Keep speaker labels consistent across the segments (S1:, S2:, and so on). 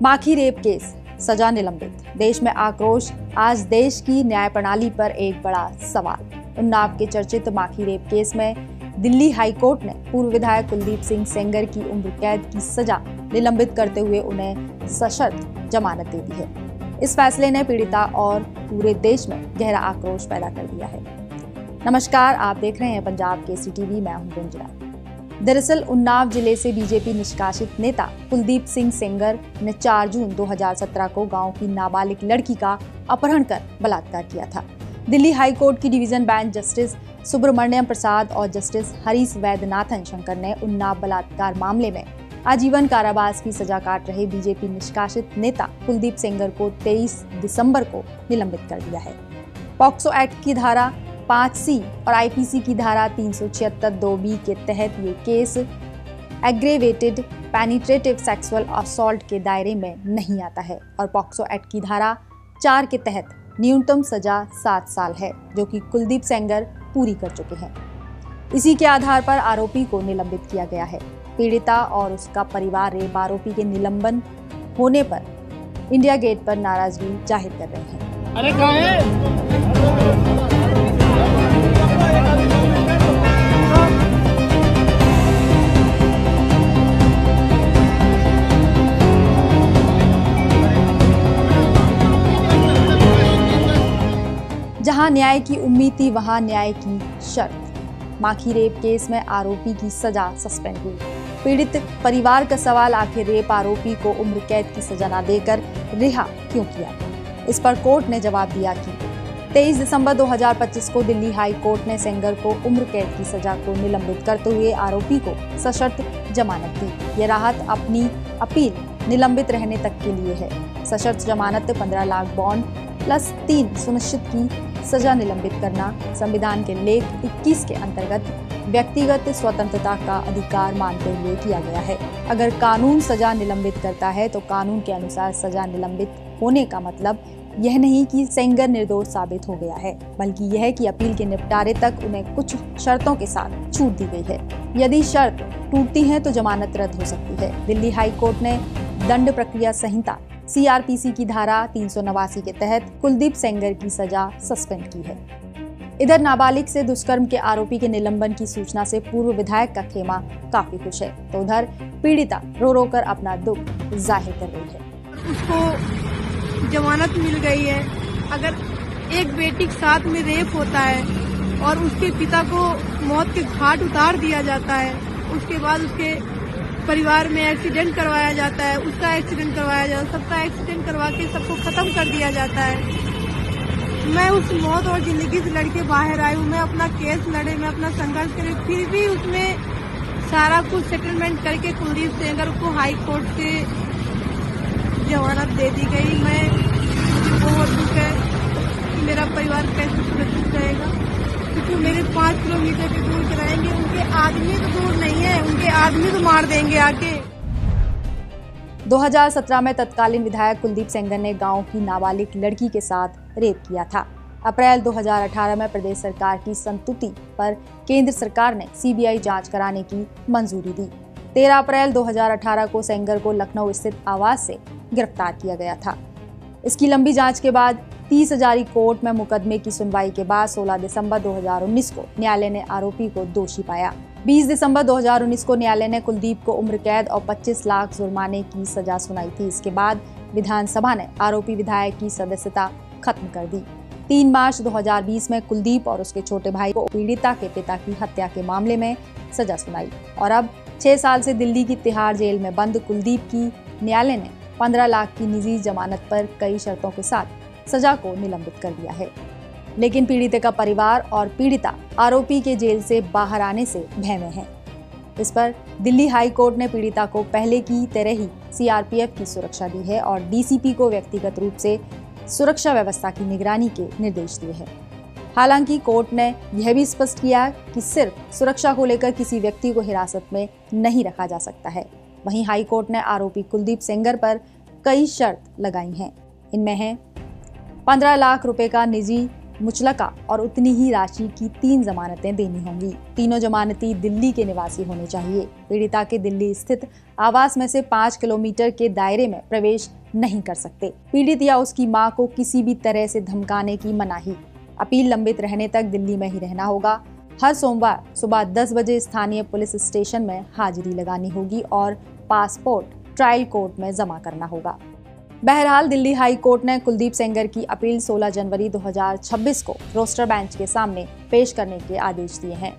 S1: माखी rape case, सजा निलंबित। देश में आक्रोश, आज देश की न्याय प्रणाली पर एक बड़ा सवाल। उन्नाव के चर्चित माखी रेप केस में दिल्ली हाई कोर्ट ने पूर्व विधायक कुलदीप सिंह सेंगर की उम्र कैद की सजा निलंबित करते हुए उन्हें सशर्त जमानत दे दी है। इस फैसले ने पीड़िता और पूरे देश में गहरा आक्रोश पैदा कर दिया है। नमस्कार, आप देख रहे हैं पंजाब केसरी टीवी, मैं हूं गुंजना। दरअसल उन्नाव जिले से बीजेपी निष्कासित नेता कुलदीप सिंह सेंगर ने 4 जून 2017 को गांव की नाबालिग लड़की का अपहरण कर बलात्कार किया था। दिल्ली हाई कोर्ट की डिवीजन बेंच जस्टिस सुब्रमण्यम प्रसाद और जस्टिस हरीश वैद्यनाथन शंकर ने उन्नाव बलात्कार मामले में आजीवन कारावास की सजा काट रहे बीजेपी निष्कासित नेता कुलदीप सेंगर को 23 दिसंबर को निलंबित कर दिया है। पॉक्सो एक्ट की धारा 5C और आईपीसी की धारा 376(2)B के तहत ये case aggravated penetrative sexual assault के दायरे में नहीं आता है और पॉक्सो एक्ट की धारा 4 के तहत न्यूनतम सजा 7 साल है, जो कि कुलदीप सेंगर पूरी कर चुके हैं। इसी के आधार पर आरोपी को निलंबित किया गया है। पीड़िता और उसका परिवार रेप आरोपी के निलंबन होने पर इंडिया गेट पर नाराजगी जाहिर कर रहे हैं।
S2: अरे कहाँ है?
S1: जहां न्याय की उम्मीद थी, वहां न्याय की शर्त। माखी रेप केस में आरोपी की सजा सस्पेंड हुई। पीड़ित परिवार का सवाल, आखिर रेप आरोपी को उम्र कैद की सजा न देकर रिहा क्यों किया? इस पर कोर्ट ने जवाब दिया कि 23 दिसंबर 2025 को दिल्ली हाई कोर्ट ने सेंगर को उम्र कैद की सजा को निलंबित करते हुए आरोपी को सशर्त जमानत दी। यह राहत अपनी अपील निलंबित रहने तक के लिए है। सशर्त जमानत 15 लाख बॉन्ड प्लस 3 सुनिश्चित की सजा निलंबित करना संविधान के लेख 21 के अंतर्गत व्यक्तिगत स्वतंत्रता का अधिकार मानते हुए किया गया है। अगर कानून सजा निलंबित करता है तो कानून के अनुसार सजा निलंबित होने का मतलब यह नहीं कि सेंगर निर्दोष साबित हो गया है, बल्कि यह कि अपील के निपटारे तक उन्हें कुछ शर्तों के साथ छूट दी गई है। यदि शर्त टूटती है तो जमानत रद्द हो सकती है। दिल्ली हाई कोर्ट ने दंड प्रक्रिया संहिता CRPC की धारा 389 के तहत कुलदीप सेंगर की सजा सस्पेंड की है। इधर नाबालिग से दुष्कर्म के आरोपी के निलंबन की सूचना से पूर्व विधायक का खेमा काफी खुश है, तो उधर पीड़िता रो रो कर अपना दुख जाहिर कर रही है।
S3: उसको जमानत मिल गई है। अगर एक बेटी के साथ में रेप होता है और उसके पिता को मौत के घाट उतार दिया जाता है, उसके बाद उसके परिवार में एक्सीडेंट करवाया जाता है, उसका एक्सीडेंट करवाया जाता है, सबका एक्सीडेंट करवा के सबको खत्म कर दिया जाता है। मैं उस मौत और जिंदगी से लड़के बाहर आई हूँ। मैं अपना केस लड़े, मैं अपना संघर्ष करे, फिर भी उसमें सारा कुछ सेटलमेंट करके कुलदीप सेंगर को हाई कोर्ट से जमानत दे दी गई। मैं बहुत दुख है कि मेरा परिवार कैसे सुरक्षित रहेगा, क्योंकि मेरे 5 किलोमीटर के दूर कराएंगे। उनके आदमी तो दूर नहीं है, उनके आदमी तो मार देंगे आके।
S1: 2017 में तत्कालीन विधायक कुलदीप सेंगर ने गांव की नाबालिग लड़की के साथ रेप किया था। अप्रैल 2018 में प्रदेश सरकार की संस्तुति पर केंद्र सरकार ने CBI जांच कराने की मंजूरी दी। 13 अप्रैल 2018 को सेंगर को लखनऊ स्थित आवास से गिरफ्तार किया गया था। इसकी लंबी जांच के बाद 30 हजारी कोर्ट में मुकदमे की सुनवाई के बाद 16 दिसंबर 2019 को न्यायालय ने आरोपी को दोषी पाया। 20 दिसंबर 2019 को न्यायालय ने कुलदीप को उम्र कैद और 25 लाख जुर्माने की सजा सुनाई थी। इसके बाद विधानसभा ने आरोपी विधायक की सदस्यता खत्म कर दी। 3 मार्च 2020 में कुलदीप और उसके छोटे भाई को पीड़िता के पिता की हत्या के मामले में सजा सुनाई और अब 6 साल से दिल्ली की तिहाड़ जेल में बंद कुलदीप की न्यायालय ने 15 लाख की निजी जमानत पर कई शर्तों के साथ सजा को निलंबित कर दिया है। लेकिन पीड़ित का परिवार और पीड़िता आरोपी के जेल से बाहर आने से भय में है। इस पर दिल्ली हाई कोर्ट ने पीड़िता को पहले की तरह ही CRPF की सुरक्षा दी है और DCP को व्यक्तिगत रूप से सुरक्षा व्यवस्था की निगरानी के निर्देश दिए हैं। हालांकि कोर्ट ने यह भी स्पष्ट किया कि सिर्फ सुरक्षा को लेकर किसी व्यक्ति को हिरासत में नहीं रखा जा सकता है। वहीं हाई कोर्ट ने आरोपी कुलदीप सेंगर पर कई शर्त लगाई हैं। इनमें है 15 लाख रुपए का निजी मुचलका और उतनी ही राशि की 3 जमानतें देनी होंगी। तीनों जमानती दिल्ली के निवासी होने चाहिए। पीड़िता के दिल्ली स्थित आवास में से 5 किलोमीटर के दायरे में प्रवेश नहीं कर सकते। पीड़ित या उसकी मां को किसी भी तरह से धमकाने की मनाही। अपील लंबित रहने तक दिल्ली में ही रहना होगा। हर सोमवार सुबह 10 बजे स्थानीय पुलिस स्टेशन में हाजिरी लगानी होगी और पासपोर्ट ट्रायल कोर्ट में जमा करना होगा। बहरहाल दिल्ली हाई कोर्ट ने कुलदीप सेंगर की अपील 16 जनवरी 2026 को रोस्टर बेंच के सामने पेश करने के आदेश दिए हैं।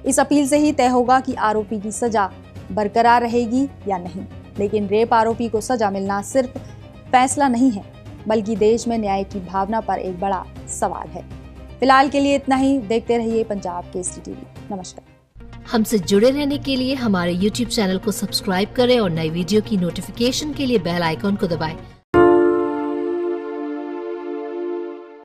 S1: इस अपील से ही तय होगा कि आरोपी की सजा बरकरार रहेगी या नहीं। लेकिन रेप आरोपी को सजा मिलना सिर्फ फैसला नहीं है, बल्कि देश में न्याय की भावना पर एक बड़ा सवाल है। फिलहाल के लिए इतना ही। देखते रहिए पंजाब केसरी टीवी। नमस्कार।
S2: हमसे जुड़े रहने के लिए हमारे YouTube चैनल को सब्सक्राइब करें और नई वीडियो की नोटिफिकेशन के लिए बेल आइकॉन को दबाएं